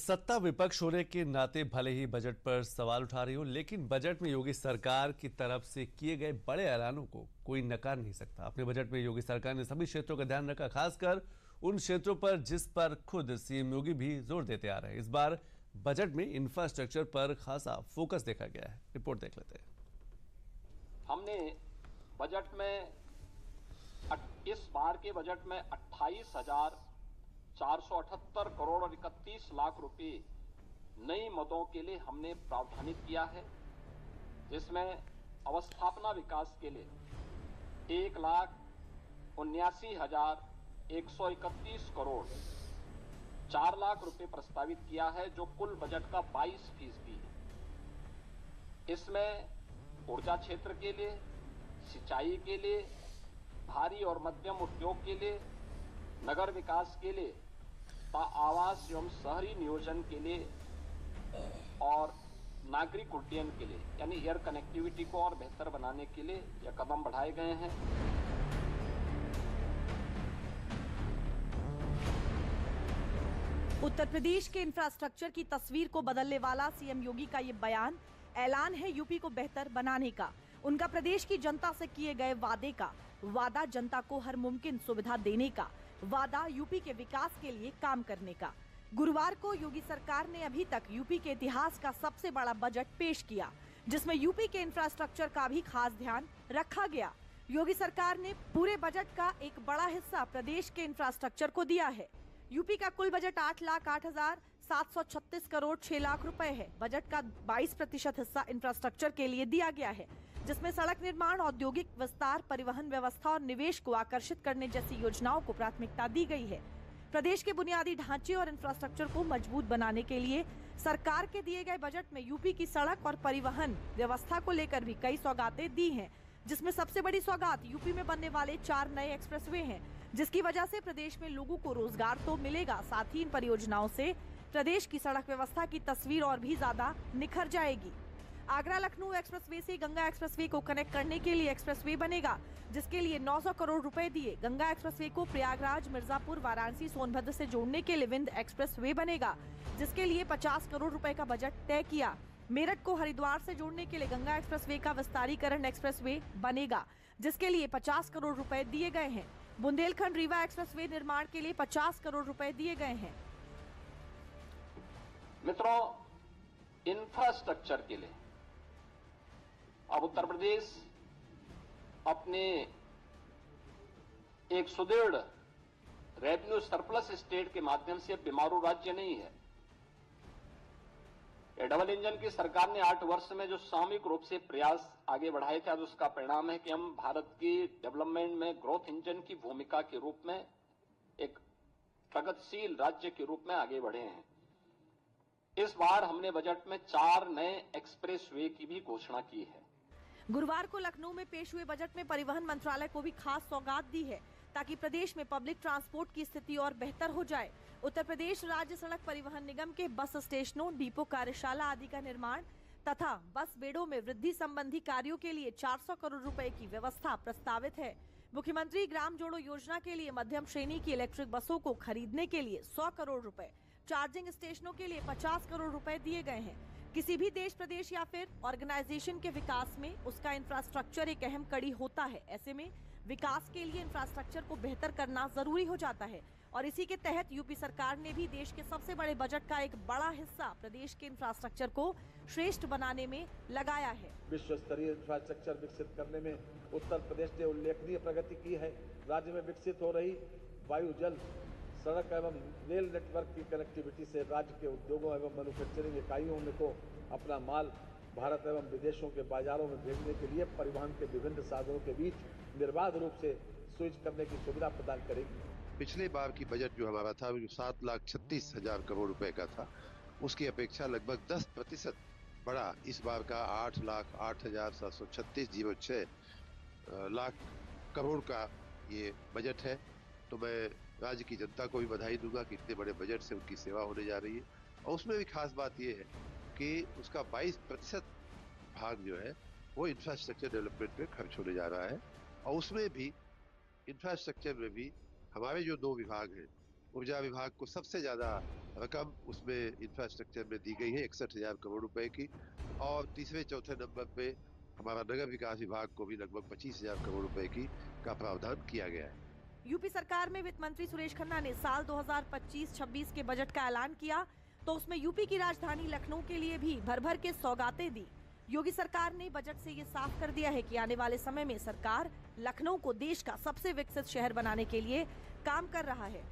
सत्ता विपक्ष होने के नाते भले ही बजट पर सवाल उठा रही हो, लेकिन बजट में योगी सरकार की तरफ से किए गए बड़े ऐलानों को कोई नकार नहीं सकता। अपने बजट में योगी सरकार ने सभी क्षेत्रों का ध्यान रखा, खासकर उन क्षेत्रों पर जिस पर खुद सीएम योगी भी जोर देते आ रहे हैं। इस बार बजट में इंफ्रास्ट्रक्चर पर खासा फोकस देखा गया है। रिपोर्ट देख लेते हैं। हमने बजट में इस बार के बजट में 28,478 करोड़ और 31 लाख रुपए नई मदों के लिए हमने प्रावधानित किया है, जिसमें अवस्थापना विकास के लिए 1,79,131 करोड़ 4 लाख रुपए प्रस्तावित किया है, जो कुल बजट का 22% है। इसमें ऊर्जा क्षेत्र के लिए, सिंचाई के लिए, भारी और मध्यम उद्योग के लिए, नगर विकास के लिए, आवास एवं शहरी नियोजन के लिए और नागरिक उड्डयन के लिए यानी एयर कनेक्टिविटी को और बेहतर बनाने के लिए यह कदम बढ़ाए गए हैं। उत्तर प्रदेश के इंफ्रास्ट्रक्चर की तस्वीर को बदलने वाला सीएम योगी का ये बयान ऐलान है यूपी को बेहतर बनाने का, उनका प्रदेश की जनता से किए गए वादे का, वादा जनता को हर मुमकिन सुविधा देने का, वादा यूपी के विकास के लिए काम करने का। गुरुवार को योगी सरकार ने अभी तक यूपी के इतिहास का सबसे बड़ा बजट पेश किया, जिसमें यूपी के इंफ्रास्ट्रक्चर का भी खास ध्यान रखा गया। योगी सरकार ने पूरे बजट का एक बड़ा हिस्सा प्रदेश के इंफ्रास्ट्रक्चर को दिया है। यूपी का कुल बजट 8,08,736 करोड़ 6 लाख रुपए है। बजट का 22% हिस्सा इंफ्रास्ट्रक्चर के लिए दिया गया है, जिसमें सड़क निर्माण, औद्योगिक विस्तार, परिवहन व्यवस्था और निवेश को आकर्षित करने जैसी योजनाओं को प्राथमिकता दी गई है। प्रदेश के बुनियादी ढांचे और इंफ्रास्ट्रक्चर को मजबूत बनाने के लिए सरकार के दिए गए बजट में यूपी की सड़क और परिवहन व्यवस्था को लेकर भी कई सौगातें दी हैं, जिसमें सबसे बड़ी सौगात यूपी में बनने वाले 4 नए एक्सप्रेसवे हैं, जिसकी वजह से प्रदेश में लोगों को रोजगार तो मिलेगा, साथ ही इन परियोजनाओं से प्रदेश की सड़क व्यवस्था की तस्वीर और भी ज्यादा निखर जाएगी। आगरा लखनऊ एक्सप्रेसवे से गंगा एक्सप्रेसवे को कनेक्ट करने के लिए एक्सप्रेसवे बनेगा, जिसके लिए 900 करोड़ रुपए दिए। गंगा एक्सप्रेसवे को प्रयागराज, मिर्जापुर, वाराणसी, सोनभद्र से जोड़ने के लिए विंध्य एक्सप्रेसवे बनेगा, जिसके लिए 50 करोड़ रुपए का बजट तय किया। मेरठ को हरिद्वार से जोड़ने के लिए गंगा एक्सप्रेसवे का विस्तारीकरण एक्सप्रेसवे बनेगा, जिसके लिए 50 करोड़ रुपए दिए गए हैं। बुंदेलखंड रीवा एक्सप्रेसवे निर्माण के लिए 50 करोड़ रुपए दिए गए हैं। मित्रों, इंफ्रास्ट्रक्चर के लिए अब उत्तर प्रदेश अपने एक सुदृढ़ रेवेन्यू सरप्लस स्टेट के माध्यम से बीमारू राज्य नहीं है। डबल इंजन की सरकार ने 8 वर्ष में जो सामूहिक रूप से प्रयास आगे बढ़ाए थे, आज उसका परिणाम है कि हम भारत की डेवलपमेंट में ग्रोथ इंजन की भूमिका के रूप में एक प्रगतिशील राज्य के रूप में आगे बढ़े हैं। इस बार हमने बजट में 4 नए एक्सप्रेसवे की भी घोषणा की है। गुरुवार को लखनऊ में पेश हुए बजट में परिवहन मंत्रालय को भी खास सौगात दी है, ताकि प्रदेश में पब्लिक ट्रांसपोर्ट की स्थिति और बेहतर हो जाए। उत्तर प्रदेश राज्य सड़क परिवहन निगम के बस स्टेशनों, डिपो, कार्यशाला आदि का निर्माण तथा बस बेड़ों में वृद्धि संबंधी कार्यों के लिए 400 करोड़ रुपए की व्यवस्था प्रस्तावित है। मुख्यमंत्री ग्राम जोड़ो योजना के लिए मध्यम श्रेणी की इलेक्ट्रिक बसों को खरीदने के लिए 100 करोड़ रुपए, चार्जिंग स्टेशनों के लिए 50 करोड़ रुपए दिए गए हैं। किसी भी देश, प्रदेश या फिर ऑर्गेनाइजेशन के विकास में उसका इंफ्रास्ट्रक्चर एक अहम कड़ी होता है। ऐसे में विकास के लिए इंफ्रास्ट्रक्चर को बेहतर करना जरूरी हो जाता है, और इसी के तहत यूपी सरकार ने भी देश के सबसे बड़े बजट का एक बड़ा हिस्सा प्रदेश के इंफ्रास्ट्रक्चर को श्रेष्ठ बनाने में लगाया है। विश्व स्तरीय इंफ्रास्ट्रक्चर विकसित करने में उत्तर प्रदेश ने उल्लेखनीय प्रगति की है। राज्य में विकसित हो रही वायु, जल, सड़क एवं रेल नेटवर्क की कनेक्टिविटी से राज्य के उद्योगों एवं मैन्युफैक्चरिंग इकाइयों में को अपना माल भारत एवं विदेशों के बाजारों में भेजने के लिए परिवहन के विभिन्न साधनों के बीच निर्बाध रूप से स्विच करने की सुविधा प्रदान करेगी। पिछले बार की बजट जो हमारा था, वो 7,36,000 करोड़ रुपए का था, उसकी अपेक्षा लगभग 10% बढ़ा। इस बार का 8,08,736.06 लाख करोड़ का ये बजट है। तो मैं राज्य की जनता को भी बधाई दूंगा कि इतने बड़े बजट से उनकी सेवा होने जा रही है। और उसमें भी खास बात ये है कि उसका 22% भाग जो है वो इंफ्रास्ट्रक्चर डेवलपमेंट पे खर्च होने जा रहा है। और उसमें भी इंफ्रास्ट्रक्चर में भी हमारे जो 2 विभाग हैं, ऊर्जा विभाग को सबसे ज्यादा रकम उसमें इंफ्रास्ट्रक्चर में दी गई है 61,000 करोड़ रुपए की। और तीसरे चौथे नंबर पे हमारा नगर विकास विभाग को भी लगभग 25,000 करोड़ रुपए की का प्रावधान किया गया है। यूपी सरकार में वित्त मंत्री सुरेश खन्ना ने साल 2025-26 के बजट का ऐलान किया तो उसमें यूपी की राजधानी लखनऊ के लिए भी भर भर के सौगातें दी। योगी सरकार ने बजट से ये साफ कर दिया है कि आने वाले समय में सरकार लखनऊ को देश का सबसे विकसित शहर बनाने के लिए काम कर रहा है।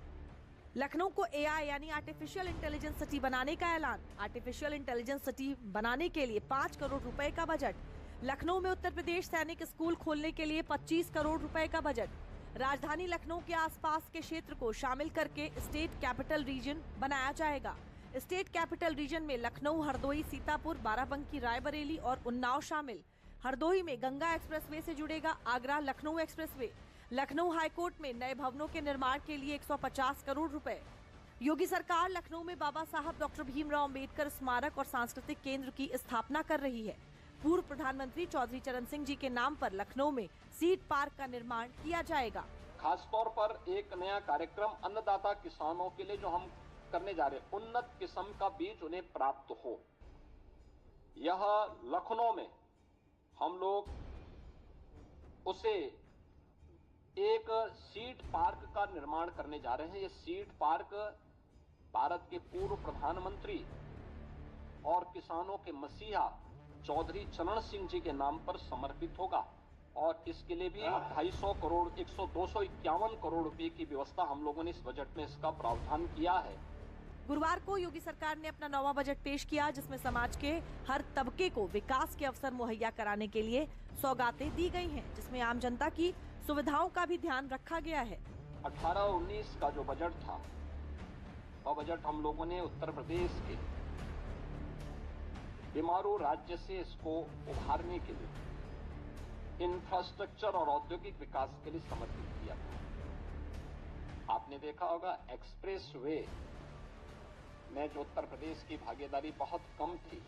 लखनऊ को AI यानी आर्टिफिशियल इंटेलिजेंस सिटी बनाने का ऐलान। आर्टिफिशियल इंटेलिजेंस सिटी बनाने के लिए 5 करोड़ रुपए का बजट। लखनऊ में उत्तर प्रदेश सैनिक स्कूल खोलने के लिए 25 करोड़ रुपए का बजट। राजधानी लखनऊ के आसपास के क्षेत्र को शामिल करके स्टेट कैपिटल रीजन बनाया जाएगा। स्टेट कैपिटल रीजन में लखनऊ, हरदोई, सीतापुर, बाराबंकी, रायबरेली और उन्नाव शामिल। हरदोई में गंगा एक्सप्रेसवे से जुड़ेगा आगरा लखनऊ एक्सप्रेसवे। लखनऊ हाईकोर्ट में नए भवनों के निर्माण के लिए 150 करोड़ रुपए। योगी सरकार लखनऊ में बाबा साहब डॉक्टर भीमराव अंबेडकर स्मारक और सांस्कृतिक केंद्र की स्थापना कर रही है। पूर्व प्रधानमंत्री चौधरी चरण सिंह जी के नाम पर लखनऊ में सीड पार्क का निर्माण किया जाएगा। खासतौर पर एक नया कार्यक्रम अन्नदाता किसानों के लिए जो हम करने जा रहे हैं, उन्नत किस्म का बीज उन्हें प्राप्त हो। यह लखनऊ में हम लोग उसे एक सीड पार्क का निर्माण करने जा रहे हैं। यह सीड पार्क भारत के पूर्व प्रधानमंत्री और किसानों के मसीहा चौधरी चरण सिंह जी के नाम पर समर्पित होगा और इसके लिए भी 250 करोड़ 251 करोड़ रुपए की व्यवस्था हम लोगों ने इस बजट में इसका प्रावधान किया है। गुरुवार को योगी सरकार ने अपना 9वां बजट पेश किया जिसमें समाज के हर तबके को विकास के अवसर मुहैया कराने के लिए सौगातें दी गई हैं, जिसमें आम जनता की सुविधाओं का भी ध्यान रखा गया है। 18-19 का जो बजट था वह बजट हम लोगों ने उत्तर प्रदेश के बीमारू राज्य से इसको उभारने के लिए इंफ्रास्ट्रक्चर और औद्योगिक विकास के लिए समर्पित किया था। आपने देखा होगा एक्सप्रेस वे में जो उत्तर प्रदेश की भागीदारी बहुत कम थी,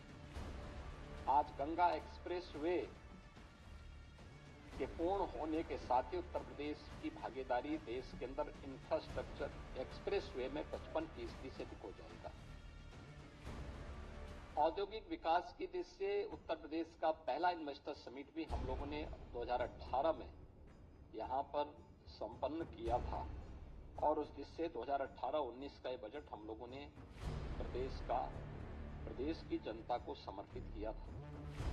आज गंगा एक्सप्रेस वे के पूर्ण होने के साथ ही उत्तर प्रदेश की भागीदारी देश के अंदर इंफ्रास्ट्रक्चर एक्सप्रेस वे में 55% से अधिक हो जाएगा। औद्योगिक विकास की दृष्टि से उत्तर प्रदेश का पहला इन्वेस्टर समिट भी हम लोगों ने 2018 में यहां पर संपन्न किया था और उस दृष्टि से 2018-19 का ये बजट हम लोगों ने प्रदेश की जनता को समर्पित किया था।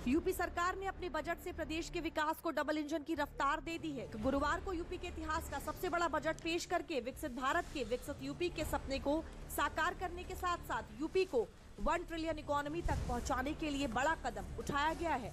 यूपी सरकार ने अपने बजट से प्रदेश के विकास को डबल इंजन की रफ्तार दे दी है। गुरुवार को यूपी के इतिहास का सबसे बड़ा बजट पेश करके विकसित भारत के विकसित यूपी के सपने को साकार करने के साथ साथ यूपी को 1 ट्रिलियन इकोनॉमी तक पहुंचाने के लिए बड़ा कदम उठाया गया है।